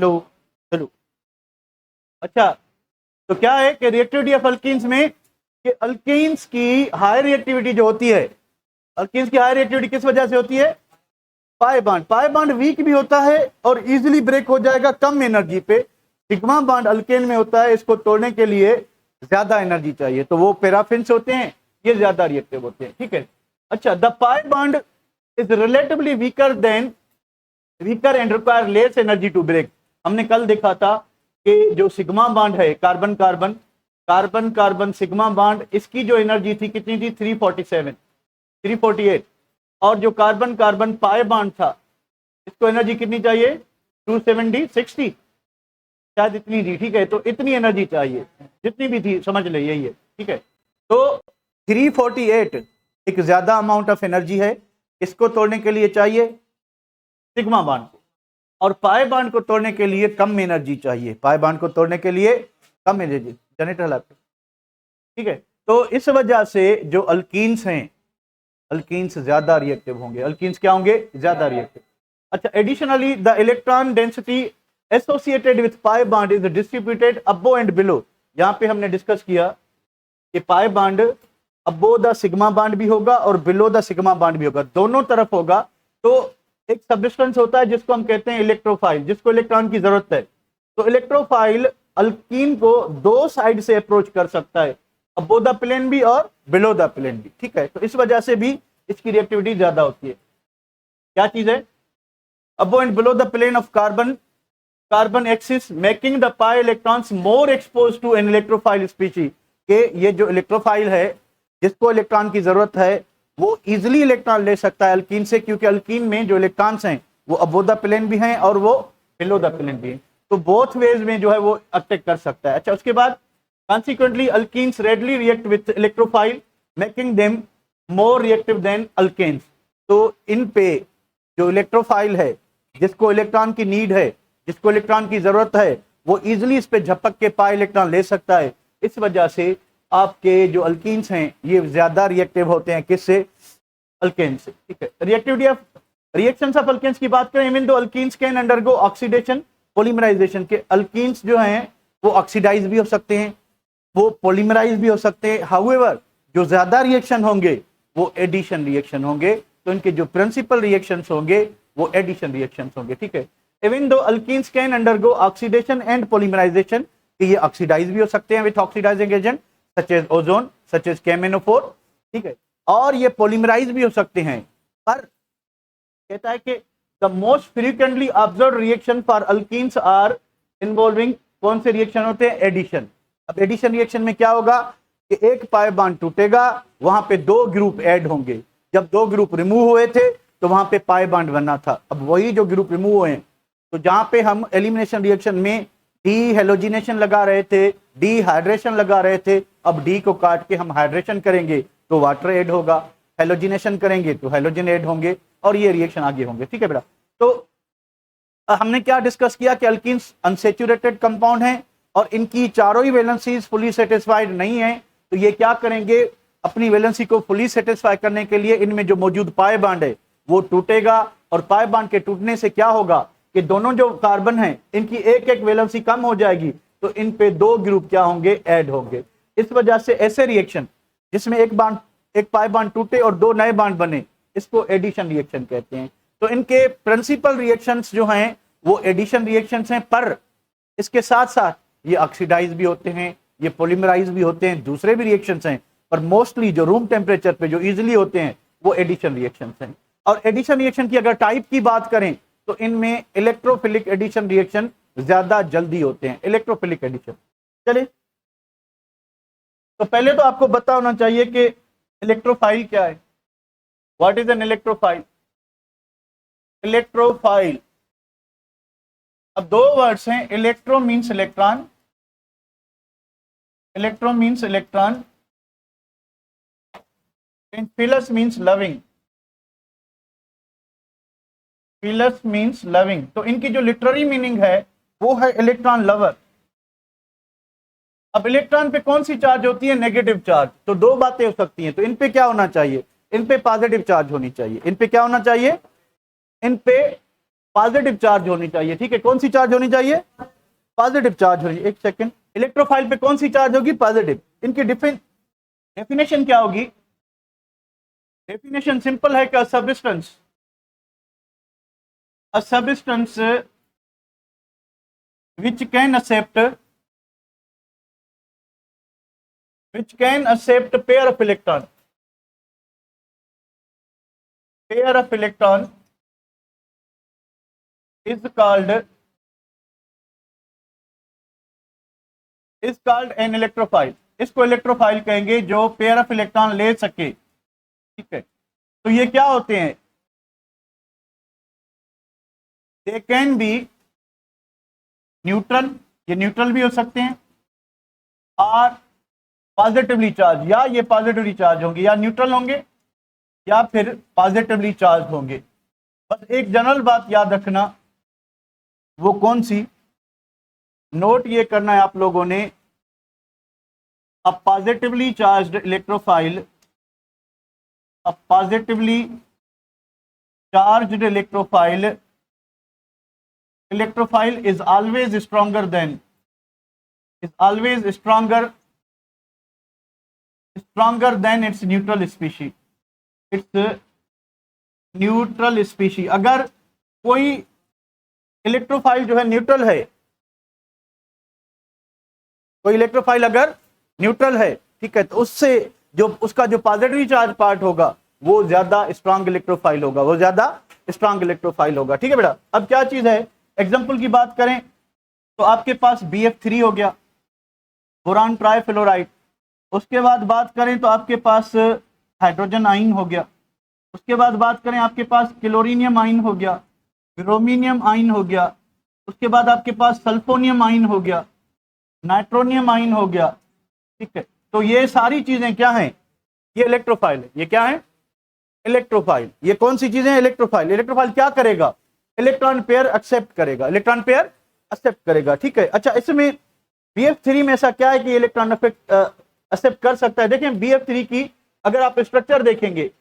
चलो चलो। अच्छा, तो क्या है कि रिएक्टिविटी ऑफ अल्कीन्स में कि अल्कीन्स की हाई रिएक्टिविटी जो होती है, अल्कीन्स की हाई रिएक्टिविटी किस वजह से होती है? पाई बांड वीक भी होता है और इजीली ब्रेक हो जाएगा कम एनर्जी पे। सिग्मा बांड अल्केन में होता है, इसको तोड़ने के लिए ज्यादा एनर्जी चाहिए, तो वो पैराफिन्स होते हैं, ये ज्यादा रिएक्टिव होते हैं, ठीक है। अच्छा, the pi bond is relatively weaker and require less energy to break. हमने कल देखा था कि जो सिग्मा बांड है, कार्बन कार्बन सिग्मा बांड, इसकी जो एनर्जी थी कितनी थी? 347 348। और जो कार्बन कार्बन पाई बांड था, इसको एनर्जी कितनी चाहिए? 270 60 शायद इतनी थी, ठीक है। तो इतनी एनर्जी चाहिए, जितनी भी थी समझ ले, यही है, ठीक है। तो 348 एक ज्यादा अमाउंट ऑफ एनर्जी है, इसको तोड़ने के लिए चाहिए सिग्मा बांड को, और पाई बांड को तोड़ने के लिए कम एनर्जी चाहिए, पाई बांड को तोड़ने के लिए कम एनर्जी। जनरेटर लैपटॉप, ठीक है। तो इस वजह से जो अल्कीन्स हैं, अल्कीन्स ज्यादा रिएक्टिव होंगे, अल्कीन्स क्या होंगे? ज्यादा रिएक्टिव। अच्छा, additionally the electron density associated with pi bond is distributed above and below. यहां पे हमने डिस्कस किया कि पाई bond above the sigma bond भी होगा और बिलो द सिग्मा बांड भी होगा, दोनों तरफ होगा। तो एक सब्सटेंस होता है जिसको हम कहते हैं इलेक्ट्रोफाइल, जिसको इलेक्ट्रॉन की जरूरत है। तो इलेक्ट्रोफाइल अल्कीन को दो साइड से अप्रोच कर सकता है, अबो द प्लेन भी और बिलो द प्लेन भी, ठीक है। तो इस वजह से भी इसकी रिएक्टिविटी ज्यादा होती है। क्या चीज है? Above and below the plane of carbon axis making the pi electrons more expose to an electrophile species. के ये जो इलेक्ट्रोफाइल है, जिसको इलेक्ट्रॉन की जरूरत है, वो इजिली इलेक्ट्रॉन ले सकता है अल्कीन से, क्योंकि अल्कीन में जो इलेक्ट्रॉन्स हैं वो अबो द प्लेन भी हैं और वो बिलो द प्लेन भी हैं। तो बोथ वेज में जो है वो अटैक कर सकता है। अच्छा, उसके बाद consequently alkenes readily react with electrophile making them more reactive than alkanes। तो इन पे जो इलेक्ट्रोफाइल है, जिसको इलेक्ट्रॉन की नीड है, जिसको इलेक्ट्रॉन की जरूरत है, वो इजिली इस पे झपक के पाई इलेक्ट्रॉन ले सकता है। इस वजह से आपके जो अल्कीन्स हैं ये ज्यादा रिएक्टिव होते हैं, किससे? अल्केन से, ठीक है। Reactivity of reactions of alkanes की बात करें, even though alkenes can undergo oxidation polymerization, के अल्कीन्स जो हैं वो ऑक्सीडाइज भी हो सकते हैं, वो पॉलीमराइज भी हो सकते हैं। हाउएवर जो ज्यादा रिएक्शन होंगे वो एडिशन रिएक्शन होंगे, तो इनके जो प्रिंसिपल रिएक्शंस होंगे वो एडिशन रिएक्शंस होंगे, ठीक है। Even though alkenes can undergo oxidation and polymerization, कि ये ऑक्सीडाइज भी हो सकते हैं with oxidising agent such as ozone, such as KMnO4, ठीक है। और ये पॉलीमराइज भी हो सकते हैं। पर कहता है कि the most frequently observed reaction for alkenes are involving, कौन से रिएक्शन होते हैं? एडिशन। अब एडिशन रिएक्शन में क्या होगा कि एक पाई बांड टूटेगा, वहां पे दो ग्रुप ऐड होंगे। जब दो ग्रुप रिमूव हुए थे तो वहां पे पाई बांड बनना था, अब वही जो ग्रुप रिमूव हुए हैं, तो जहां पे हम एलिमिनेशन रिएक्शन में डी हेलोजिनेशन लगा रहे थे, डी हाइड्रेशन लगा रहे थे, अब डी को काट के हम हाइड्रेशन करेंगे तो वाटर ऐड होगा, हेलोजिनेशन करेंगे तो हेलोजन ऐड होंगे, और ये रिएक्शन आगे होंगे, ठीक है बेटा। तो हमने क्या डिस्कस किया कि अल्कीन्स अनसैचुरेटेड कंपाउंड हैं और इनकी चारों ही वैलेंसीज फुली सेटिस्फाइड नहीं है। तो ये क्या करेंगे? अपनी वैलेंसी को फुली सेटिस्फाई करने के लिए इनमें जो मौजूद पाई बांड है वो टूटेगा, और पाई बांड के टूटने से क्या होगा कि दोनों जो कार्बन हैं इनकी एक एक वैलेंसी कम हो जाएगी, तो इन पे दो ग्रुप क्या होंगे? ऐड होंगे। इस वजह से ऐसे रिएक्शन जिसमें एक पाई बांड टूटे और दो नए बांड बने, इसको एडिशन रिएक्शन कहते हैं। तो इनके प्रिंसिपल रिएक्शंस जो हैं वो एडिशन रिएक्शंस हैं, पर इसके साथ साथ ये ऑक्सीडाइज भी होते हैं, ये पॉलीमराइज भी होते हैं, दूसरे भी रिएक्शंस हैं, पर मोस्टली जो रूम टेम्परेचर पे जो इजीली होते हैं वो एडिशन रिएक्शंस हैं। और एडिशन रिएक्शन की अगर टाइप की बात करें तो इनमें इलेक्ट्रोफिलिक एडिशन रिएक्शन ज्यादा जल्दी होते हैं, इलेक्ट्रोफिलिक एडिशन। चलिए, तो पहले तो आपको पता होना चाहिए कि इलेक्ट्रोफाइल क्या है। What is an electrophile? Electrophile, अब दो वर्ड्स हैं, electro means electron, electro means electron, philus means loving, philus means loving. तो इनकी जो लिटरेरी मीनिंग है वो है इलेक्ट्रॉन लवर। अब इलेक्ट्रॉन पे कौन सी चार्ज होती है? Negative charge. तो दो बातें हो सकती हैं, तो इन पे क्या होना चाहिए? इन पे पॉजिटिव चार्ज होनी चाहिए। इन पे क्या होना चाहिए? इन पे पॉजिटिव चार्ज होनी चाहिए, ठीक है। कौन सी चार्ज होनी चाहिए? पॉजिटिव चार्ज होनी। एक सेकंड, इलेक्ट्रोफाइल पे कौन सी चार्ज होगी? पॉजिटिव। इनकी डेफिनेशन क्या होगी? डेफिनेशन सिंपल है कि a substance which can accept pair of electron is called an electrophile। इसको इलेक्ट्रोफाइल कहेंगे जो पेयर ऑफ इलेक्ट्रॉन ले सके, ठीक है। तो ये क्या होते हैं? दे कैन बी न्यूट्रल, ये न्यूट्रल भी हो सकते हैं, और पॉजिटिवली चार्ज, या ये पॉजिटिवली चार्ज होंगे, या न्यूट्रल होंगे, या फिर पॉजिटिवली चार्ज होंगे। बस एक जनरल बात याद रखना, वो कौन सी? नोट ये करना है आप लोगों ने, a positively charged electrophile is always stronger than its neutral species। अगर कोई इलेक्ट्रोफाइल जो है न्यूट्रल है, कोई इलेक्ट्रोफाइल अगर न्यूट्रल है, ठीक है, तो उससे जो उसका जो पॉजिटिव चार्ज पार्ट होगा वो ज्यादा स्ट्रांग इलेक्ट्रोफाइल होगा, ठीक है बेटा। अब क्या चीज है, एग्जांपल की बात करें तो आपके पास BF3 हो गया, बोरान ट्राइफ्लोराइड। उसके बाद बात करें तो आपके पास हाइड्रोजन आयन हो गया। उसके बाद बात करें आपके पास क्लोरीनियम आयन हो गया, ब्रोमीनियम आयन हो गया। उसके बाद आपके पास सल्फोनियम आयन हो गया, नाइट्रोनियम आयन हो गया, ठीक है। तो ये सारी चीजें क्या हैं? ये इलेक्ट्रोफाइल है। ये क्या है? इलेक्ट्रोफाइल। ये कौन सी चीजें? इलेक्ट्रोफाइल क्या करेगा? इलेक्ट्रॉन पेयर एक्सेप्ट करेगा, ठीक है। अच्छा, इसमें BF3 में ऐसा क्या है कि इलेक्ट्रॉन एक्सेप्ट कर सकता है? देखें BF3 की अगर आप स्ट्रक्चर देखेंगे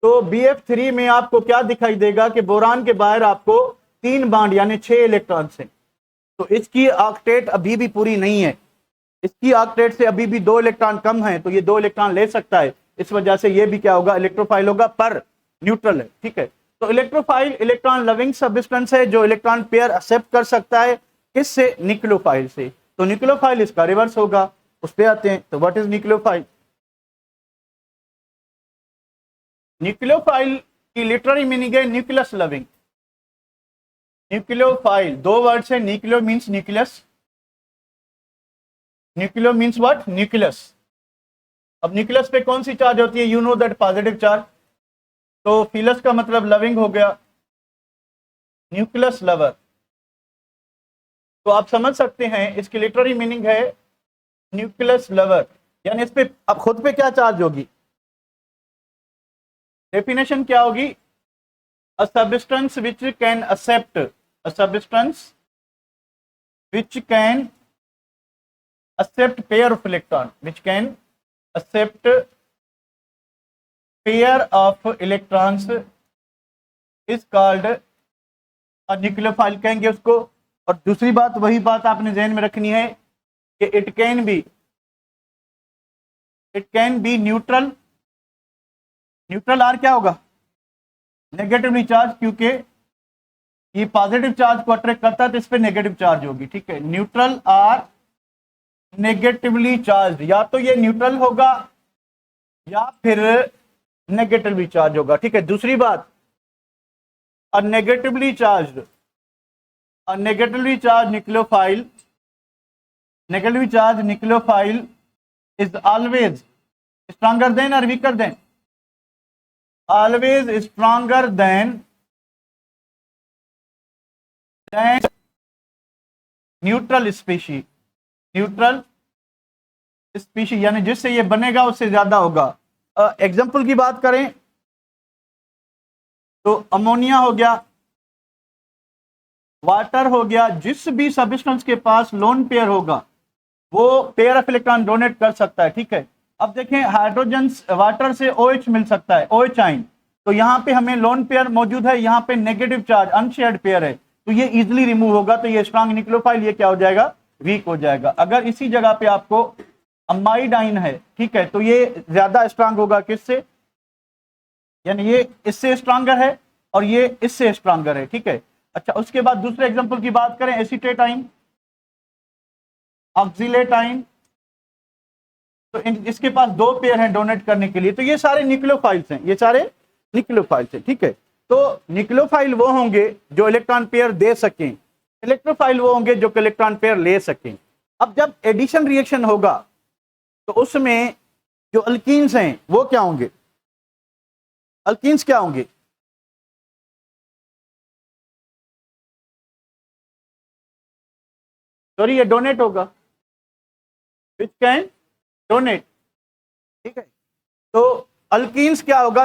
तो BF3 में आपको क्या दिखाई देगा कि बोरान के बाहर आपको 3 बॉन्ड यानी 6 इलेक्ट्रॉन्स हैं। तो इसकी ऑक्टेट अभी भी पूरी नहीं है, इसकी ऑक्टेट से अभी भी 2 इलेक्ट्रॉन कम है, तो ये 2 इलेक्ट्रॉन ले सकता है। इस वजह से ये भी क्या होगा? इलेक्ट्रोफाइल होगा, पर न्यूट्रल है, ठीक है। तो इलेक्ट्रोफाइल इलेक्ट्रॉन लविंग सब्सटेंस है जो इलेक्ट्रॉन पेयर एक्सेप्ट कर सकता है, किससे? न्यूक्लियोफाइल से। तो न्यूक्लियोफाइल इसका रिवर्स होगा, उस पे आते हैं। तो व्हाट इज न्यूक्लियोफाइल? न्यूक्लियोफाइल की लिटरेरी मीनिंग है न्यूक्लियस लविंग। न्यूक्लियोफाइल 2 वर्ड से, nucleo means nucleus, nucleo means what? Nucleus. अब न्यूक्लियस पे कौन सी चार्ज होती है? You know that positive charge. तो फिलस का मतलब लविंग हो गया, न्यूक्लियस लवर। तो आप समझ सकते हैं इसकी लिटरेरी मीनिंग है न्यूक्लियस लवर, यानी इस पे अब खुद पे क्या चार्ज होगी? डेफिनेशन क्या होगी? A substance which can accept pair of electron, is called a nucleophile कहेंगे उसको। और दूसरी बात, वही बात आपने ध्यान में रखनी है कि इट कैन बी न्यूट्रल और क्या होगा? नेगेटिवली चार्ज, क्योंकि ये पॉजिटिव चार्ज को अट्रैक्ट करता है तो इस पे नेगेटिव चार्ज होगी, ठीक है। न्यूट्रल और नेगेटिवली चार्ज, या तो ये न्यूट्रल होगा या फिर नेगेटिवली चार्ज होगा, ठीक है। दूसरी बात, negatively charge nucleophile is always stronger than और weaker than? always stronger than neutral species, यानी जिससे ये बनेगा उससे ज्यादा होगा। एग्जांपल की बात करें तो अमोनिया हो गया, वाटर हो गया, जिस भी सब्सटेंस के पास लोन पेयर होगा वो पेयर ऑफ इलेक्ट्रॉन डोनेट कर सकता है, ठीक है। अब देखें हाइड्रोजन वाटर से OH मिल सकता है, OH आयन, तो यहाँ पे हमें लोन पेयर मौजूद है, यहाँ पे नेगेटिव चार्ज अनशेयर्ड पेयर है, तो ये इजिली रिमूव होगा, तो ये स्ट्रांग न्यूक्लियोफाइल ये क्या हो जाएगा, वीक हो जाएगा। अगर इसी जगह पे आपको अमाइडाइन है, ठीक है, तो ये ज्यादा स्ट्रांग होगा किससे, यानी ये इससे स्ट्रांगर है और ये इससे स्ट्रांगर है, ठीक है। अच्छा, उसके बाद दूसरे एग्जांपल की बात करें, एसीटेटाइन, ऑक्सिलेटाइन, तो इसके पास दो पेयर हैं डोनेट करने के लिए, तो ये सारे न्यूक्लियोफाइल्स हैं, ये सारे न्यूक्लियोफाइल्स हैं, ठीक है। तो न्यूक्लियोफाइल वो होंगे जो इलेक्ट्रॉन पेयर दे सकें, इलेक्ट्रोफाइल वो होंगे जो इलेक्ट्रॉन पेयर ले सकें। अब जब एडिशन रिएक्शन होगा तो उसमें जो अल्कीन्स हैं वो क्या होंगे, अल्कीन्स क्या होंगे, सॉरी ये डोनेट होगा, विच कैन डोनेट, ठीक है। तो अल्कीन्स क्या होगा,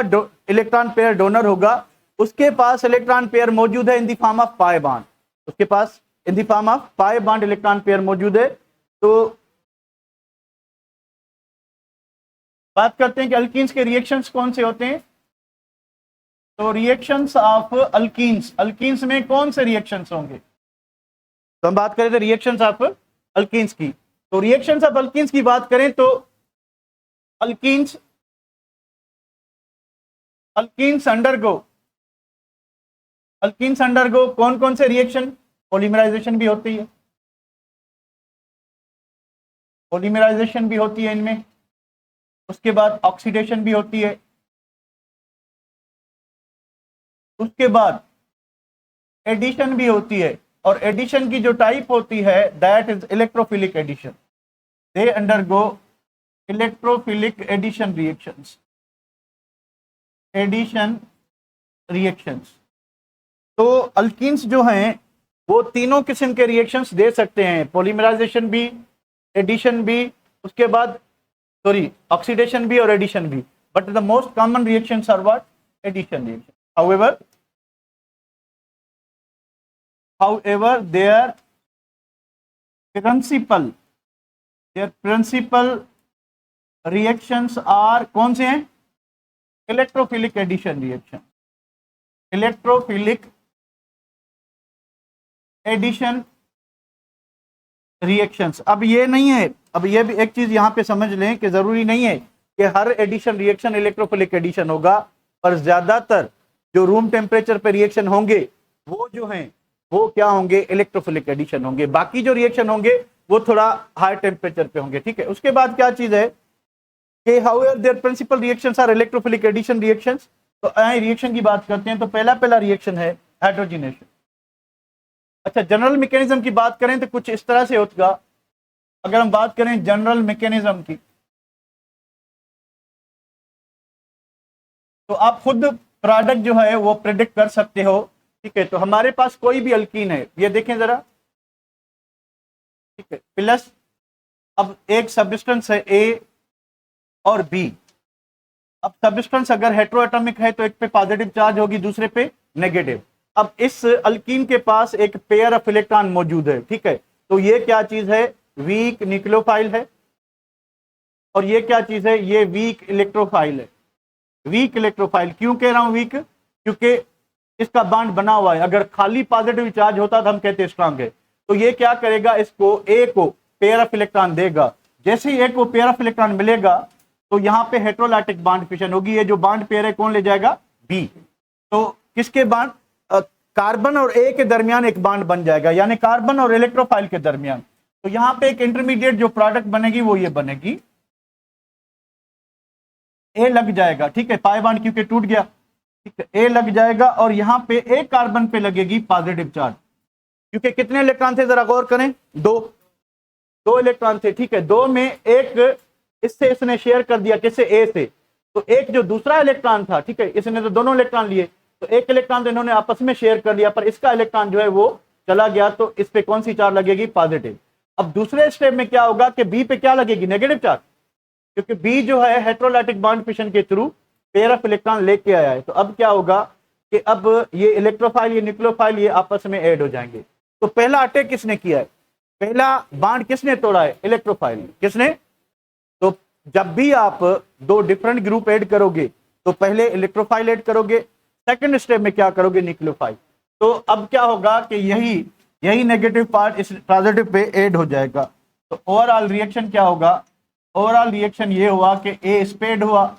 इलेक्ट्रॉन पेयर डोनर होगा, उसके पास इलेक्ट्रॉन पेयर मौजूद है in the form of pi bond, उसके पास in the form of pi bond electron pair मौजूद है। तो बात करते हैं कि अल्कीन्स के रिएक्शंस कौन से होते हैं, तो रिएक्शंस ऑफ अल्कीन्स, अल्कीन्स में कौन से रिएक्शंस होंगे, तो हम बात करें थे रिएक्शंस ऑफ अल्कीन्स की, तो रिएक्शंस ऑफ अल्कीन्स की बात करें तो अल्कीन्स अंडरगो कौन कौन से रिएक्शन, पॉलीमराइजेशन भी होती है, पॉलीमराइजेशन भी होती है इनमें, उसके बाद ऑक्सीडेशन भी होती है, उसके बाद एडिशन भी होती है, और एडिशन की जो टाइप होती है that is electrophilic addition, they undergo electrophilic addition reactions, addition reactions. तो अल्कीन्स जो हैं वो तीनों किस्म के रिएक्शंस दे सकते हैं, पॉलीमराइजेशन भी, एडिशन भी, उसके बाद सॉरी ऑक्सीडेशन भी और एडिशन भी, but the most common reactions are what, addition reaction. however their principal reactions are कौन से हैं, electrophilic addition reaction, electrophilic addition reactions. अब ये नहीं है, अब ये भी एक चीज यहां पे समझ लें कि जरूरी नहीं है कि हर एडिशन रिएक्शन इलेक्ट्रोफिलिक एडिशन होगा, पर ज्यादातर जो रूम टेम्परेचर पे रिएक्शन होंगे वो जो हैं वो क्या होंगे, इलेक्ट्रोफिलिक एडिशन होंगे, बाकी जो रिएक्शन होंगे वो थोड़ा हाई टेम्परेचर पे होंगे, ठीक है। उसके बाद क्या चीज है कि however their principal reactions are electrophilic addition reactions. तो रिएक्शन की बात करते हैं, तो पहला रिएक्शन है हाइड्रोजनेशन। अच्छा, जनरल मैकेनिज्म की बात करें तो कुछ इस तरह से होगा, अगर हम बात करें जनरल मैकेनिज्म की, तो आप खुद प्रोडक्ट जो है वो प्रेडिक्ट कर सकते हो, ठीक है। तो हमारे पास कोई भी अल्कीन है, ये देखें जरा, ठीक है, प्लस अब एक सब्सटेंस है ए और बी, अब सब्सटेंस अगर हेटेरोएटॉमिक है तो एक पे पॉजिटिव चार्ज होगी, दूसरे पे नेगेटिव। अब इस अल्कीन के पास एक पेयर ऑफ इलेक्ट्रॉन मौजूद है, ठीक है, तो ये क्या चीज है, वीक न्यूक्लियोफाइल है, और ये क्या चीज है, ये वीक इलेक्ट्रोफाइल है। वीक इलेक्ट्रोफाइल क्यों कह रहा हूं वीक, क्योंकि इसका बॉन्ड बना हुआ है, अगर खाली पॉजिटिव चार्ज होता तो हम कहते स्ट्रांग है। तो ये क्या करेगा, इसको ए को पेयर ऑफ इलेक्ट्रॉन देगा, जैसे ही ए को पेयर ऑफ इलेक्ट्रॉन मिलेगा तो यहाँ पे हेटेरोलाइटिक बॉन्ड फिशन होगी, ये जो बॉन्ड पेयर है कौन ले जाएगा, बी। तो किसके बॉन्ड, कार्बन और ए के दरमियान एक बॉन्ड बन जाएगा, यानी कार्बन और इलेक्ट्रोफाइल के दरमियान। तो यहाँ पे एक इंटरमीडिएट जो प्रोडक्ट बनेगी वो ये बनेगी, ए लग जाएगा, ठीक है, पाई बॉन्ड क्योंकि टूट गया, ठीक है, ए लग जाएगा, और यहाँ पे एक कार्बन पे लगेगी पॉजिटिव चार्ज, क्योंकि कितने इलेक्ट्रॉन थे जरा गौर करें, दो इलेक्ट्रॉन थे, ठीक है, दो में एक इससे इसने शेयर कर दिया, किससे, ए से, तो एक जो दूसरा इलेक्ट्रॉन था, ठीक है, इसने तो दोनों इलेक्ट्रॉन लिए, तो एक इलेक्ट्रॉन तो इन्होंने आपस में शेयर कर लिया, पर इसका इलेक्ट्रॉन जो है वो चला गया, तो इस पे कौन सी चार्ज लगेगी, पॉजिटिव। अब दूसरे स्टेप में क्या होगा कि बी पे क्या लगेगी, नेगेटिव चार्ज, क्योंकि बी जो है हेटेरोलाइटिक बॉन्ड फिशन के थ्रू पेयर ऑफ इलेक्ट्रॉन लेके आया है। तो अब क्या होगा कि अब ये इलेक्ट्रोफाइल, ये न्यूक्लियोफाइल, ये आपस में ऐड हो जाएंगे। तो पहला अटैक किसने किया है, पहला बॉन्ड किसने तोड़ा है, इलेक्ट्रोफाइल किसने। तो जब भी आप दो डिफरेंट ग्रुप ऐड करोगे तो पहले इलेक्ट्रोफाइल ऐड करोगे, सेकंड स्टेप में क्या करोगे, न्यूक्लियोफाइल। तो अब क्या होगा कि यही नेगेटिव पार्ट इस पॉजिटिव पे ऐड हो जाएगा। तो ओवरऑल रिएक्शन क्या होगा, ओवरऑल रिएक्शन ये हुआ कि ए इस पे ऐड हुआ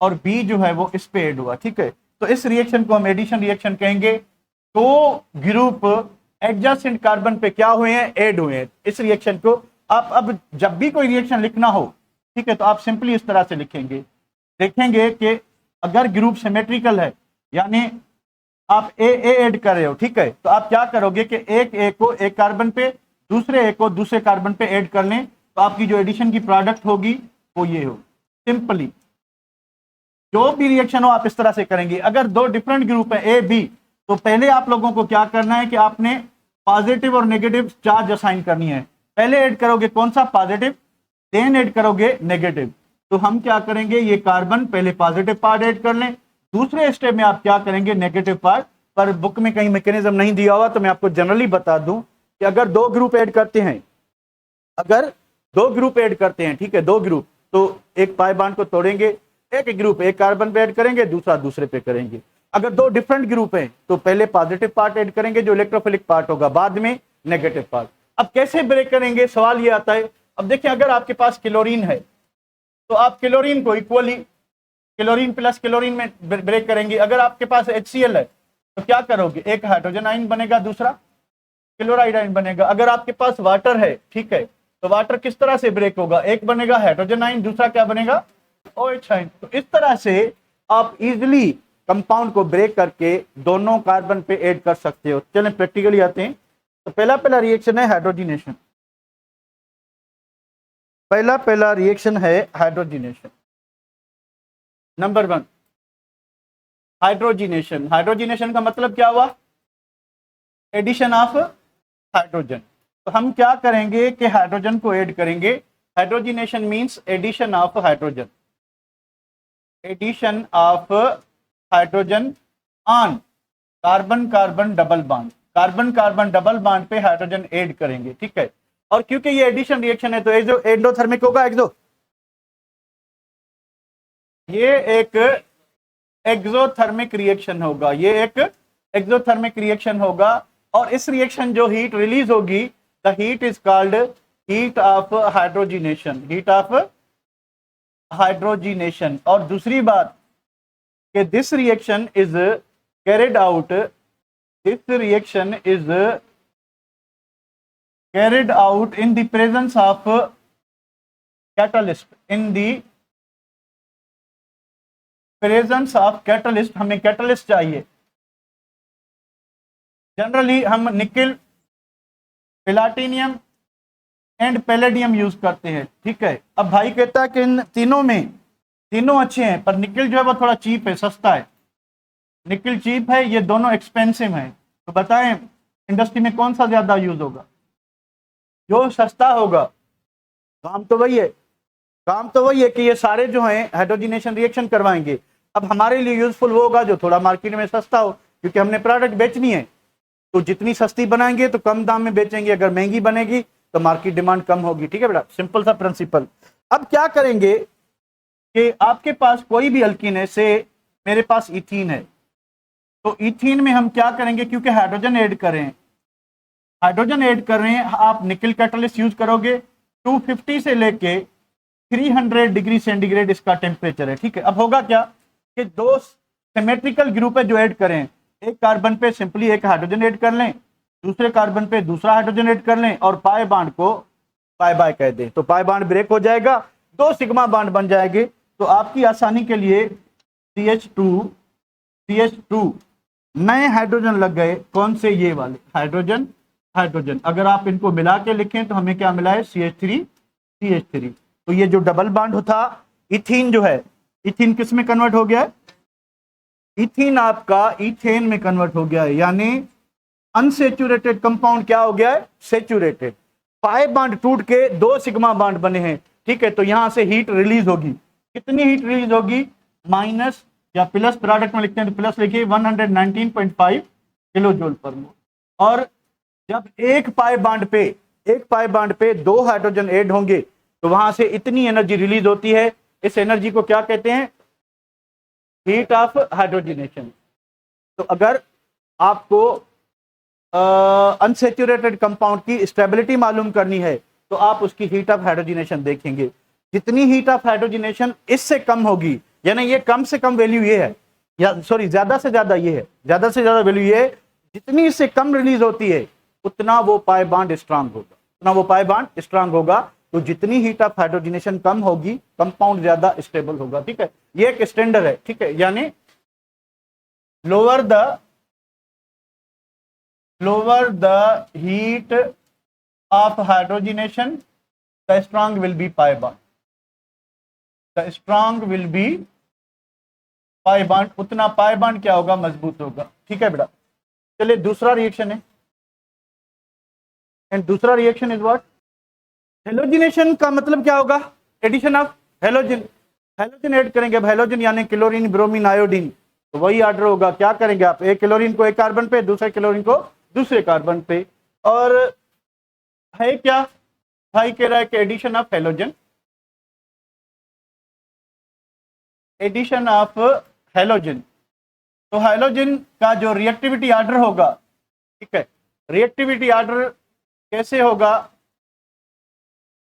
और बी जो है वो इस पे ऐड हुआ, ठीक है। तो इस रिएक्शन को हम एडिशन रिएक्शन कहेंगे। तो ग्रुप एडजेसेंट कार्बन पे क्या हुए हैं, ऐड हुए हैं। इस रिएक्शन को आप अब जब भी कोई रिएक्शन लिखना हो, ठीक है, तो आप सिंपली इस तरह से लिखेंगे। देखेंगे कि अगर ग्रुप सिमेट्रिकल है, यानी आप ए ऐड कर रहे हो, ठीक है, तो आप क्या करोगे कि एक ए को एक कार्बन पे, दूसरे ए को दूसरे कार्बन पे ऐड कर लें, तो आपकी जो एडिशन की प्रोडक्ट होगी वो ये हो। सिंपली जो भी रिएक्शन हो आप इस तरह से करेंगे। अगर दो डिफरेंट ग्रुप है ए बी, तो पहले आप लोगों को क्या करना है कि आपने पॉजिटिव और नेगेटिव चार्ज असाइन करनी है। पहले ऐड करोगे कौन सा, पॉजिटिव, देन ऐड करोगे नेगेटिव। तो हम क्या करेंगे, ये कार्बन पहले पॉजिटिव पार्ट ऐड कर लें, दूसरे स्टेप में आप क्या करेंगे, नेगेटिव पार्ट। पर बुक में कहीं मैकेनिज्म नहीं दिया हुआ, तो मैं आपको जनरली बता दूं कि अगर दो ग्रुप ऐड करते हैं, अगर दो ग्रुप ऐड करते हैं, ठीक है, दो ग्रुप, तो एक पाई बॉन्ड को तोड़ेंगे, एक ग्रुप एक कार्बन पे ऐड करेंगे, दूसरा दूसरे पे करेंगे। अगर दो डिफरेंट ग्रुप हैं तो पहले पॉजिटिव पार्ट ऐड करेंगे जो इलेक्ट्रोफिलिक पार्ट होगा, बाद में नेगेटिव पार्ट। अब कैसे ब्रेक करेंगे, सवाल ये आता है। अब देखिए, अगर आपके पास क्लोरीन है तो आप क्लोरीन को इक्वली क्लोरीन प्लस क्लोरीन में ब्रेक करेंगे। अगर आपके पास HCl है तो क्या करोगे, एक हाइड्रोजन आयन बनेगा, दूसरा क्लोराइड आयन बनेगा। अगर आपके पास वाटर है, ठीक है, तो वाटर किस तरह से ब्रेक होगा, एक बनेगा हाइड्रोजन आयन, दूसरा क्या बनेगा, OH आयन। तो इस तरह से आप इजिली कंपाउंड को ब्रेक करके दोनों कार्बन पे ऐड कर सकते हो। चलें प्रैक्टिकली आते हैं। तो पहला रिएक्शन है हाइड्रोजिनेशन। पहला रिएक्शन है हाइड्रोजिनेशन। Number 1 hydrogenation. हाइड्रोजिनेशन का मतलब क्या हुआ, एडिशन ऑफ हाइड्रोजन। तो हम क्या करेंगे कि हाइड्रोजन को ऐड करेंगे। Hydrogenation means addition of hydrogen, addition of hydrogen on carbon carbon double bond, carbon carbon double bond पे हाइड्रोजन ऐड करेंगे, ठीक है। और क्योंकि ये एडिशन रिएक्शन है तो एंडोथर्मिक होगा, ये एक एक्सोथर्मिक रिएक्शन होगा, ये एक एक्सोथर्मिक रिएक्शन होगा। और इस रिएक्शन जो हीट रिलीज होगी, the heat is called heat of hydrogenation, heat of hydrogenation. और दूसरी बात कि this reaction is carried out, this reaction is carried out in the presence of catalyst, in the presence of catalyst. हमें catalyst चाहिए। Generally हम निकल, platinum and palladium use करते हैं, ठीक है। अब भाई कहता है कि इन तीनों में तीनों अच्छे हैं, पर निकल जो है वो थोड़ा चीप है, सस्ता है। निकल चीप है, ये दोनों एक्सपेंसिव हैं। तो बताएं इंडस्ट्री में कौन सा ज्यादा यूज होगा, जो सस्ता होगा। काम तो वही है, काम तो वही है कि ये सारे जो हैं हाइड्रोजिनेशन रिएक्शन करवाएंगे। अब हमारे लिए यूजफुल वो होगा जो थोड़ा मार्केट में सस्ता हो, क्योंकि हमने प्रोडक्ट बेचनी है। तो जितनी सस्ती बनाएंगे तो कम दाम में बेचेंगे, अगर महंगी बनेगी तो मार्केट डिमांड कम होगी, ठीक है बेटा, सिंपल सा प्रिंसिपल। अब क्या करेंगे कि आपके पास कोई भी अल्कीन है, से मेरे पास इथीन है, तो इथीन में हम क्या करेंगे, क्योंकि हाइड्रोजन ऐड कर रहे हैं, हाइड्रोजन ऐड कर रहे हैं, आप निकल कैटलिस्ट यूज करोगे। 250 से लेके 300 डिग्री सेंटीग्रेड इसका टेम्परेचर है, ठीक है। अब होगा क्या कि दो सिमेट्रिकल ग्रुप है जो ऐड करें, एक कार्बन पे सिंपली एक हाइड्रोजन ऐड कर लें, दूसरे कार्बन पे दूसरा हाइड्रोजन ऐड कर लें, और पाई बॉन्ड को पाई बाय कह दें, तो पाई बॉन्ड ब्रेक हो जाएगा, दो सिग्मा बॉन्ड बन जाएंगे। तो आपकी आसानी के लिए CH2 नए हाइड्रोजन लग गए, कौन से, ये वाले हाइड्रोजन हाइड्रोजन। अगर आप इनको मिला के लिखें तो हमें क्या मिला है, CH3। तो ये जो डबल बॉन्ड होता इथीन जो है, इथीन किस में कन्वर्ट हो गया है, इथीन आपका इथेन में कन्वर्ट हो गया है, यानी अनसेचुरेटेड कंपाउंड क्या हो गया है, सेचुरेटेड। पाई बॉन्ड टूट के दो सिग्मा बॉन्ड बने हैं, ठीक है। तो यहां से हीट रिलीज होगी, कितनी हीट रिलीज होगी, माइनस या प्लस, प्रोडक्ट में लिखते हैं तो प्लस लिखिए, 119.5 किलो जूल पर मोल। और जब एक पाई बॉन्ड पे दो हाइड्रोजन ऐड होंगे तो वहां से इतनी एनर्जी रिलीज होती है। इस एनर्जी को क्या कहते हैं, हीट ऑफ हाइड्रोजनेशन। तो अगर आपको अनसेचुरेटेड कंपाउंड की स्टेबिलिटी मालूम करनी है तो आप उसकी हीट ऑफ हाइड्रोजनेशन देखेंगे। जितनी हीट ऑफ हाइड्रोजनेशन इससे कम होगी, यानी ये कम से कम वैल्यू ये है, या सॉरी ज्यादा से ज्यादा ये है, ज्यादा से ज्यादा वैल्यू ये है, जितनी इससे कम रिलीज होती है उतना वो पाई बॉन्ड स्ट्रांग होगा, उतना वो पाई बॉन्ड स्ट्रांग होगा। तो जितनी हीट ऑफ हाइड्रोजनेशन कम होगी कंपाउंड ज्यादा स्टेबल होगा। ठीक है, ये एक स्टैंडर्ड है। ठीक है, यानी lower the heat of hydrogenation the strong will be pi bond, the strong will be pi bond, उतना पाई बॉन्ड क्या होगा, मजबूत होगा। ठीक है बेटा, चलिए दूसरा रिएक्शन है, एंड दूसरा रिएक्शन इज व्हाट, हेलोजिनेशन का मतलब क्या होगा, addition of halogen. Halogen add करेंगे, हेलोजन यानी क्लोरीन, ब्रोमीन, आयोडीन, तो वही ऑर्डर होगा। क्या करेंगे आप, एक क्लोरीन को एक कार्बन पे, दूसरे क्लोरीन को दूसरे कार्बन पे, और है क्या, भाई कह रहा है कि addition of halogen, addition of halogen. तो हेलोजन का जो रिएक्टिविटी ऑर्डर होगा, ठीक है, रिएक्टिविटी ऑर्डर कैसे होगा,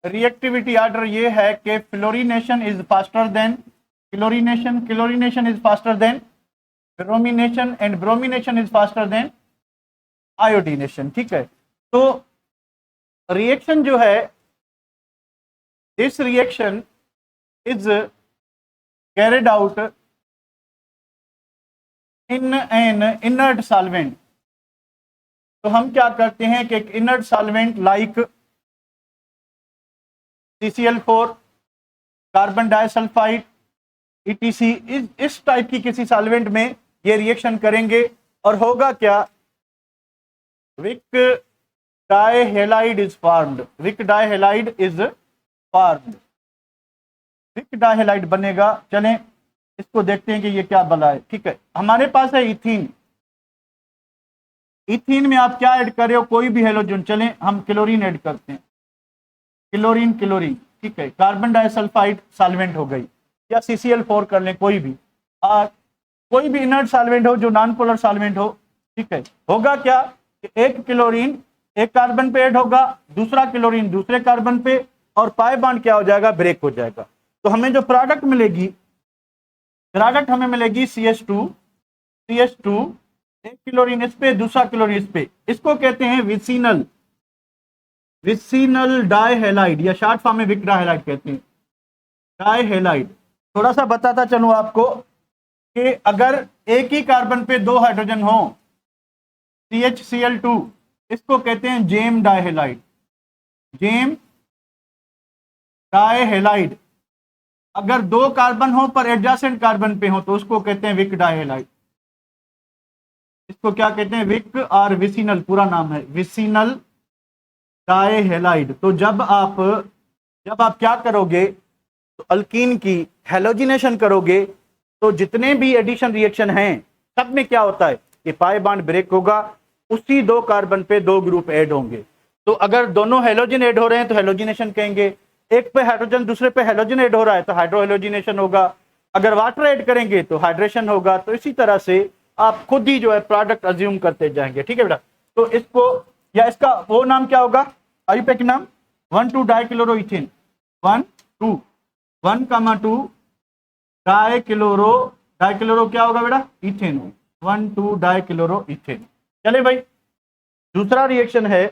रिएक्टिविटी ऑर्डर ये है कि fluorination is faster than chlorination, chlorination is faster than bromination, and bromination is faster than iodination. ठीक है, तो रिएक्शन जो है, this reaction is carried out in an inert solvent. तो हम क्या करते हैं कि एक inert solvent like CCl4, carbon disulphide, ETC, इस टाइप की किसी सॉल्वेंट में ये रिएक्शन करेंगे और होगा क्या, vic dihalide is formed, vic dihalide is formed, vic dihalide बनेगा। चलें इसको देखते हैं कि ये क्या बना है। ठीक है, हमारे पास है इथीन, इथीन में आप क्या ऐड कर रहे हो, कोई भी हेलोजन, चलें हम क्लोरीन ऐड करते हैं, क्लोरीन, क्लोरीन, ठीक है, कार्बन डाइसल्फाइड सॉल्वेंट हो गई, या CCl4 कर लें, कोई भी, और कोई भी इनर्ट सॉल्वेंट हो जो नॉन पोलर सॉल्वेंट हो। ठीक है, होगा क्या कि एक क्लोरीन एक कार्बन पे ऐड होगा, दूसरा क्लोरीन दूसरे कार्बन पे, और पाई बॉन्ड क्या हो जाएगा, ब्रेक हो जाएगा। तो हमें जो प्रोडक्ट मिलेगी, प्रोडक्ट हमें मिलेगी CH2, एक क्लोरीन इस पे, दूसरा क्लोरीन इस पे, इसको कहते हैं विसिनल, विसिनल डाइहेलाइड, या शॉर्ट फॉर्म में विक डाइहेलाइड कहते हैं, डाइहेलाइड। थोड़ा सा बताता चलूं आपको कि अगर एक ही कार्बन पे दो हाइड्रोजन हो, CHCl2, इसको कहते हैं जेम डाइहेलाइड, जेम डाइहेलाइड। अगर दो कार्बन हो पर एडजेसेंट कार्बन पे हो तो उसको कहते हैं विक डाइहेलाइड, इसको क्या कहते हैं, विक और विसिनल, पूरा नाम है विसिनल डाइहेलाइड। तो जब आप क्या करोगे, तो अल्कीन की हेलोजिनेशन करोगे, तो जितने भी एडिशन रिएक्शन हैं सब में क्या होता है कि पाई बॉन्ड ब्रेक होगा, उसी दो कार्बन पे दो ग्रुप ऐड होंगे। तो अगर दोनों हेलोजन ऐड हो रहे हैं तो हेलोजिनेशन कहेंगे, एक पे हाइड्रोजन दूसरे पे हेलोजन ऐड हो रहा है तो हाइड्रोहेलोजिनेशन होगा, अगर वाटर ऐड करेंगे तो हाइड्रेशन होगा। तो इसी तरह से आप खुद ही जो है प्रोडक्ट अज्यूम करते जाएंगे। ठीक है बेटा, तो इसको, या इसका वो नाम क्या होगा, आईयूपैक नाम 1,2 डाइक्लोरोइथेन, 1,2 डाइक्लोरो क्या होगा बेटा, इथेन, 1,2 डाइक्लोरोइथेन। चले भाई, दूसरा रिएक्शन है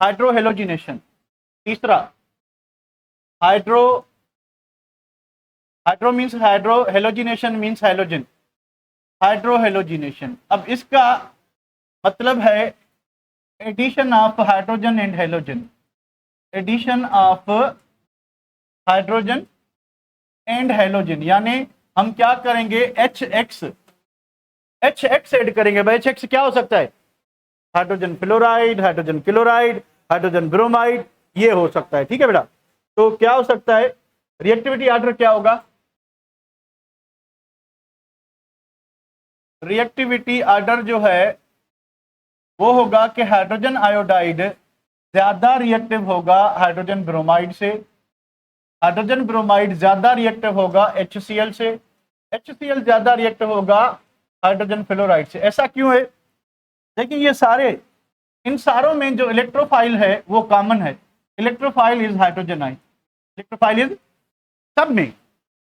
हाइड्रोहेलोजिनेशन। तीसरा hydro means hydro, halogenation means halogen, hydrohalogenation. अब इसका मतलब है addition of hydrogen and halogen, addition of hydrogen and halogen, यानी हम क्या करेंगे, HX ऐड करेंगे। भाई HX क्या हो सकता है, hydrogen fluoride, hydrogen chloride, hydrogen bromide, ये हो सकता है। ठीक है बेटा, तो क्या हो सकता है, रिएक्टिविटी ऑर्डर क्या होगा, रिएक्टिविटी ऑर्डर जो है वो होगा कि हाइड्रोजन आयोडाइड ज्यादा रिएक्टिव होगा हाइड्रोजन ब्रोमाइड से, हाइड्रोजन ब्रोमाइड ज्यादा रिएक्टिव होगा HCl से, HCl ज्यादा रिएक्टिव होगा हाइड्रोजन फ्लोराइड से। ऐसा क्यों है? देखिए ये सारे, इन सारों में जो इलेक्ट्रोफाइल है वो कॉमन है। Electrophile is hydrogen ion. Electrophile is, सब में,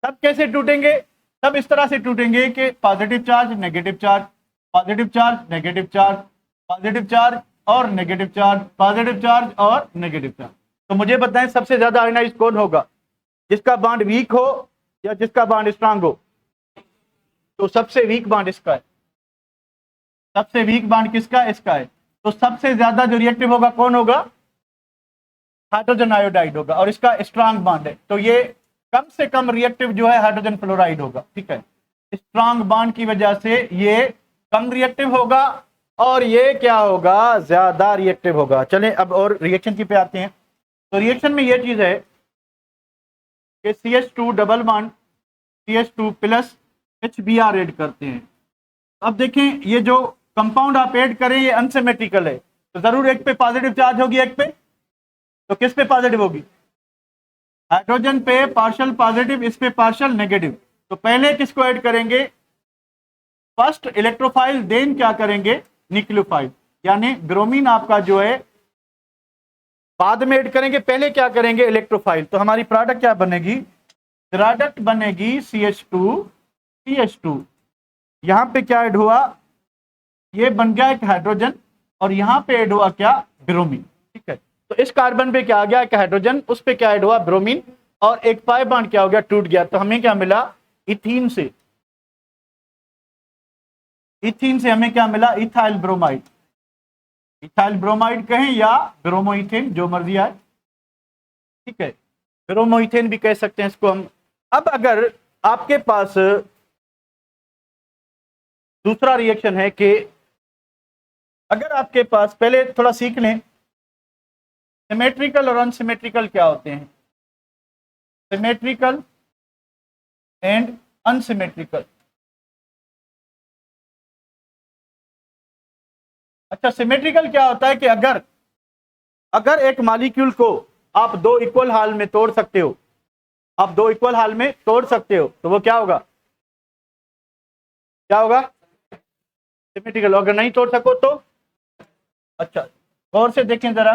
सब कैसे टूटेंगे? सब इस तरह से टूटेंगे कि positive charge negative charge, positive charge negative charge, positive charge और नेगेटिव चार्ज, पॉजिटिव चार्ज और नेगेटिव चार्ज। तो मुझे बताएं सबसे ज्यादा आयनाइज कौन होगा? जिसका बॉन्ड वीक हो या जिसका बॉन्ड स्ट्रांग हो? तो सबसे वीक बॉन्ड इसका है। सबसे वीक बॉन्ड किसका? इसका है। तो सबसे ज्यादा जो रिएक्टिव होगा कौन होगा? हाइड्रोजन आयोडाइड होगा। और इसका स्ट्रांग बॉन्ड है, तो ये कम से कम रिएक्टिव जो है हाइड्रोजन फ्लोराइड होगा। ठीक है, स्ट्रांग बॉन्ड की वजह से ये कम रिएक्टिव होगा और ये क्या होगा? ज्यादा रिएक्टिव होगा। चलें अब और रिएक्शन की पे आते हैं। तो रिएक्शन में ये चीज है कि CH2 double bond CH2 plus HBr add करते हैं। अब देखें ये जो कंपाउंड आप ऐड करें ये अनसिमेट्रिकल है, तो जरूर एक पे पॉजिटिव चार्ज होगी, एक पे, तो किस पे पॉजिटिव होगी? हाइड्रोजन पे पार्शियल पॉजिटिव, इस पे पार्शियल नेगेटिव। तो पहले किसको ऐड करेंगे? फर्स्ट इलेक्ट्रोफाइल, देन क्या करेंगे? न्यूक्लियोफाइल, यानी ब्रोमीन आपका जो है बाद में ऐड करेंगे, पहले क्या करेंगे? इलेक्ट्रोफाइल। तो हमारी प्रोडक्ट क्या बनेगी? प्रोडक्ट बनेगी CH2 यहां पे क्या ऐड हुआ? ये बन गया एक हाइड्रोजन और यहां पे ऐड हुआ क्या? ब्रोमीन। ठीक है, तो इस कार्बन पे क्या आ गया? एक हाइड्रोजन, उस पे क्या ऐड हुआ? ब्रोमीन, और एक पाई बॉन्ड क्या हो गया? टूट गया। तो हमें क्या मिला? इथीन से, इथीन से हमें क्या मिला? Ethyl bromide. इथाइल ब्रोमाइड कहें या ब्रोमोइथेन, जो मर्जी आए। ठीक है, ब्रोमोइथेन भी कह सकते हैं इसको हम। अब अगर आपके पास दूसरा रिएक्शन है कि अगर आपके पास, पहले थोड़ा सीख लें सिमेट्रिकल और अनसिमेट्रिकल क्या होते हैं। Symmetrical and unsymmetrical. अच्छा, सिमेट्रिकल क्या होता है कि अगर एक मॉलिक्यूल को आप दो इक्वल हाल में तोड़ सकते हो, आप दो इक्वल हाल में तोड़ सकते हो, तो वो क्या होगा? क्या होगा? सिमेट्रिकल। अगर नहीं तोड़ सको तो? अच्छा, गौर से देखें जरा,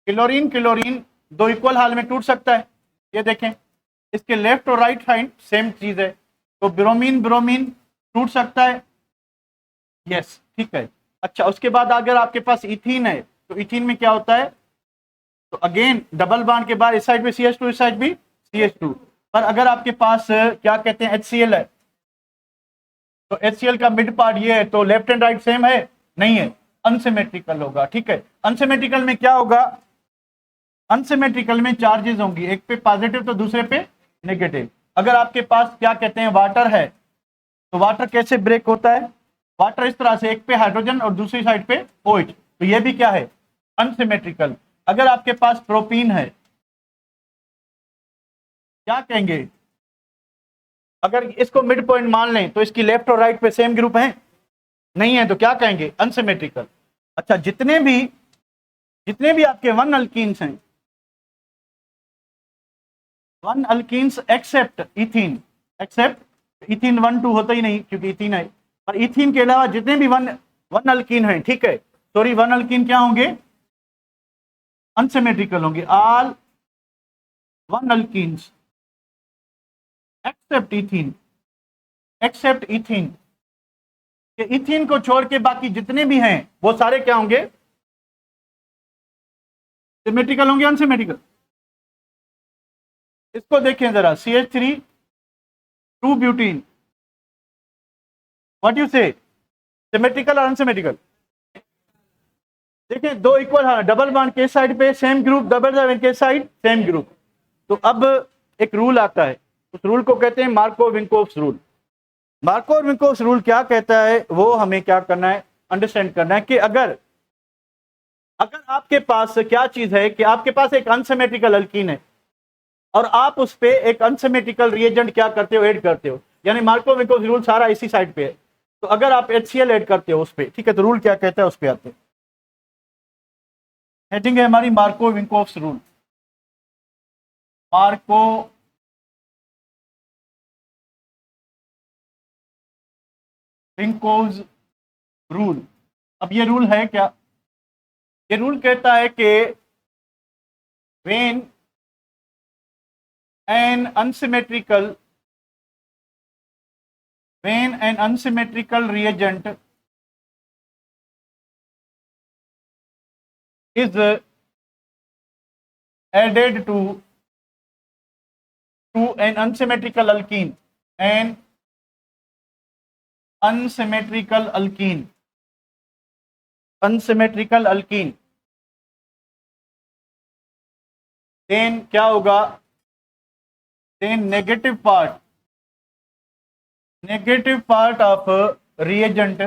क्लोरीन क्लोरीन दो इक्वल हाल में टूट सकता है, ये देखें, इसके लेफ्ट और राइट साइड सेम चीज है। तो ब्रोमीन ब्रोमीन टूट सकता है, यस, ठीक है। अच्छा, उसके बाद अगर आपके पास इथीन है, तो इथीन में क्या होता है? तो अगेन डबल बॉन्ड के बाद इस साइड पे CH2, इस साइड भी CH2। पर अगर आपके पास क्या कहते हैं HCl है, तो HCl का मिड पार्ट ये है, तो लेफ्ट एंड राइट सेम है? नहीं है, अनसिमेट्रिकल होगा। ठीक है, अनसिमेट्रिकल में क्या होगा? अनसिमेट्रिकल में चार्जेस होंगी, एक पे पॉजिटिव तो दूसरे पे नेगेटिव। अगर आपके पास क्या कहते हैं वाटर है, तो वाटर कैसे ब्रेक होता है? वाटर इस तरह से, एक पे हाइड्रोजन और दूसरी साइड पे OH, तो ये भी क्या है? अनसिमेट्रिकल। अगर आपके पास प्रोपीन है, क्या कहेंगे? अगर इसको मिड पॉइंट मान लें तो इसकी लेफ्ट और राइट पे सेम ग्रुप है? नहीं है, तो क्या कहेंगे? अनसिमेट्रिकल। अच्छा, जितने भी आपके वन अल्कीन्स हैं, one alkenes except ethene, except ethene 1 2 होता ही नहीं क्योंकि इथीन है, पर इथीन के अलावा जितने भी वन वन अल्कीन हैं, ठीक है, सॉरी, वन अल्कीन क्या होंगे? अनसिमेट्रिकल होंगे। All one alkenes except ethene, except ethene, कि इथीन को छोड़ के बाकी जितने भी हैं वो सारे क्या होंगे? सिमेट्रिकल होंगे, अनसिमेट्रिकल? इसको देखें जरा, CH3 2 ब्यूटीन, व्हाट यू से, सिमेट्रिकल और अनसिमेट्रिकल? देखिए दो इक्वल, हाँ, डबल बॉन्ड के साइड पे सेम ग्रुप, डबल बॉन्ड के साइड सेम ग्रुप। तो अब एक रूल आता है, उस रूल को कहते हैं मार्कोव-विंकोव्स रूल। मार्कोव-विंकोव्स रूल क्या कहता है, वो हमें क्या करना है? अंडरस्टैंड करना है कि अगर आपके पास क्या चीज है कि आपके पास एक अनसिमेट्रिकल अल्कीन है और आप उस पे एक अनसिमेट्रिकल रिएजेंट क्या करते हो? ऐड करते हो, यानी मार्कोव-विंकोव्स रूल सारा इसी साइड पे है। तो अगर आप HCl ऐड करते हो उस पे, ठीक है, तो रूल क्या कहता है उस पे आते हैं। हेडिंग है हमारी Markovnikov's rule. Markovnikov's rule. अब ये रूल है क्या? ये रूल कहता है कि when an unsymmetrical reagent is added to an unsymmetrical alkene, then क्या होगा? then negative part of reagent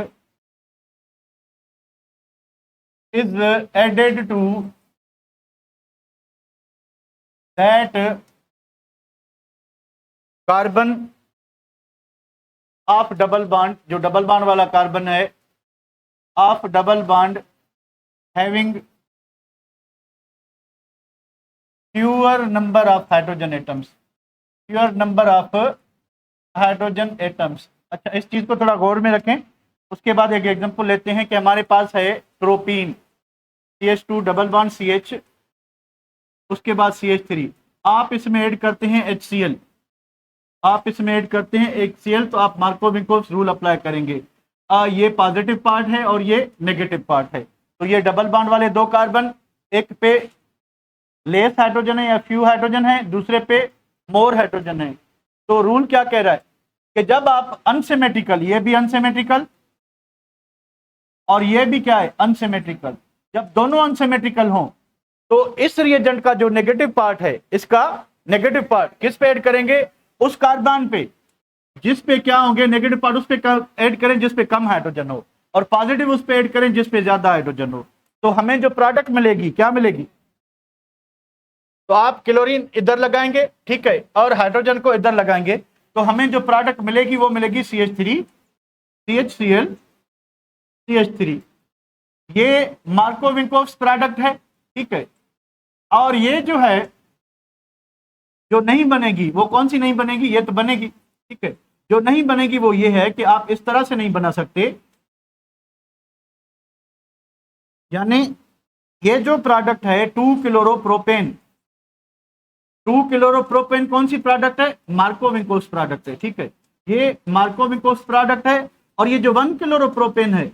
is added to that carbon of double bond, जो डबल बॉन्ड वाला कार्बन है, of double bond having fewer number of hydrogen atoms, अच्छा, इस चीज को थोड़ा गौर में रखें। उसके बाद एक एग्जांपल लेते हैं कि हमारे पास है propene CH2 double bond CH, उसके बाद CH3, आप इसमें ऐड करते हैं HCl, तो आप मार्कोव-विंकोव्स रूल अप्लाई करेंगे। ये पॉजिटिव पार्ट है और ये नेगेटिव पार्ट है, तो ये डबल बॉन्ड वाले दो कार्बन, एक पे लेस हाइड्रोजन है या फ्यू हाइड्रोजन है, दूसरे पे मोर हाइड्रोजन है। तो रूल क्या कह रहा है कि जब आप अनसिमेट्रिकल, ये भी अनसिमेट्रिकल और ये भी क्या है, अनसिमेट्रिकल, जब दोनों अनसिमेट्रिकल हों तो इस रिएजेंट का जो नेगेटिव पार्ट है, इसका नेगेटिव पार्ट किस पे ऐड करेंगे? उस कार्बन पे जिस पे क्या होंगे नेगेटिव पार्ट, उस पे ऐड करें जिस पे कम हाइड्रोजन हो, और पॉजिटिव उस पे ऐड करें जिस पे ज्यादा हाइड्रोजन हो। तो हमें जो प्रोडक्ट मिलेगी, क्या मिलेगी? तो आप क्लोरीन इधर लगाएंगे, ठीक है, और हाइड्रोजन को इधर लगाएंगे, तो हमें जो प्रोडक्ट मिलेगी वो मिलेगी CH3 CHCl CH3। ये मार्कोव-विंकोव्स प्रोडक्ट है, ठीक है। और ये जो है, जो नहीं बनेगी वो कौन सी नहीं बनेगी? ये तो बनेगी, ठीक है। जो नहीं बनेगी वो ये है कि आप इस तरह से नहीं बना सकते, यानी ये जो प्रोडक्ट है 2-क्लोरोप्रोपेन, 2-क्लोरोप्रोपेन कौन सी प्रोडक्ट है? मार्कोव-विंकोव्स प्रोडक्ट है, ठीक है। ये मार्कोव-विंकोव्स प्रोडक्ट है। और ये जो 1-क्लोरोप्रोपेन है,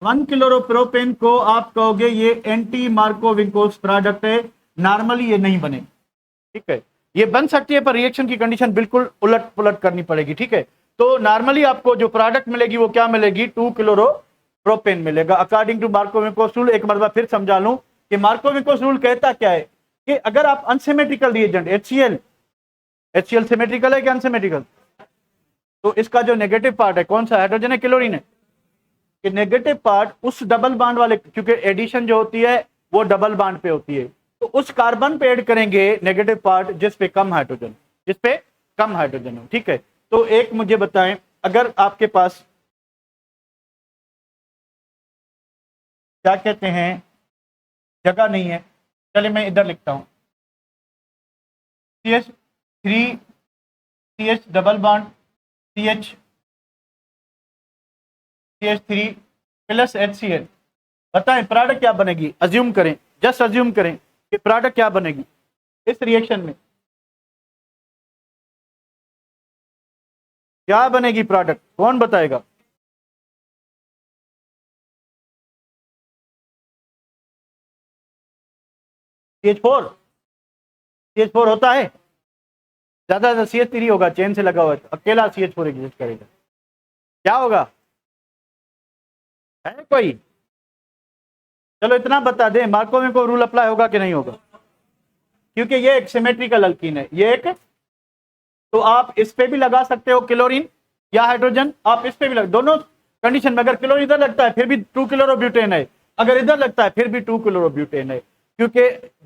1-क्लोरोप्रोपेन को आप कहोगे ये एंटी मार्कोव-विंकोव्स प्रोडक्ट है। नॉर्मली ये नहीं बने, ठीक है। ये बन सकती है पर रिएक्शन की कंडीशन बिल्कुल उलट पुलट करनी पड़ेगी, ठीक है। तो नॉर्मली आपको जो प्रोडक्ट मिलेगी वो क्या मिलेगी? 2-क्लोरोप्रोपेन मिलेगा अकॉर्डिंग टू मार्कोव-विंकोव्स रूल। एक बार फिर समझा लूं कि मार्कोव-विंकोव्स रूल कहता क्या है कि अगर आप अनसिमेट्रिकल रिएजेंट HCl सिमेट्रिकल है कि अनसिमेट्रिकल, तो इसका जो नेगेटिव पार्ट है कौन सा? हाइड्रोजन है, क्लोरीन है? कि नेगेटिव पार्ट उस डबल बॉन्ड वाले, क्योंकि एडिशन जो होती है वो डबल बॉन्ड पे होती है, तो उस कार्बन पे ऐड करेंगे नेगेटिव पार्ट जिस पे कम हाइड्रोजन हो, ठीक है। तो एक मुझे बताएं, अगर आपके पास क्या कहते हैं, जगह नहीं है, चलिए मैं इधर लिखता हूं, CH3 CH double bond CH3 plus HCl, बताएं प्रोडक्ट क्या बनेगी? अज्यूम करें, जस्ट अज्यूम करें कि प्रोडक्ट क्या बनेगी इस रिएक्शन में, क्या बनेगी प्रोडक्ट? कौन बताएगा? CH4 होता है, ज्यादा CH3 होगा, चेन से लगा हुआ है, अकेला CH4 एग्जिस्ट करेगा। क्या होगा? है कोई? चलो इतना बता दें, मार्कोव-विंकोव्स रूल अप्लाई होगा कि नहीं होगा? क्योंकि ये एक सिमेट्रिकल अल्कीन है, ये एक, तो आप इस पे भी लगा सकते हो क्लोरीन या हाइड्रोजन, आप इस पे भी दोनों कंडीशन में। अगर क्लोरीन इधर लगता है फिर भी 2-क्लोरोब्यूटेन है, अगर इधर लगता है फिर भी 2-क्लोरोब्यूटेन है, क्योंकि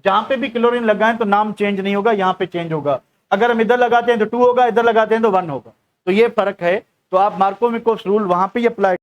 जहां पे भी क्लोरीन लगाएं तो नाम चेंज नहीं होगा, यहां पे चेंज होगा। अगर हम इधर लगाते हैं तो 2 होगा, इधर लगाते हैं तो 1 होगा, तो ये फर्क है। तो आप मार्कोव-विंकोव्स रूल वहां पे अप्लाई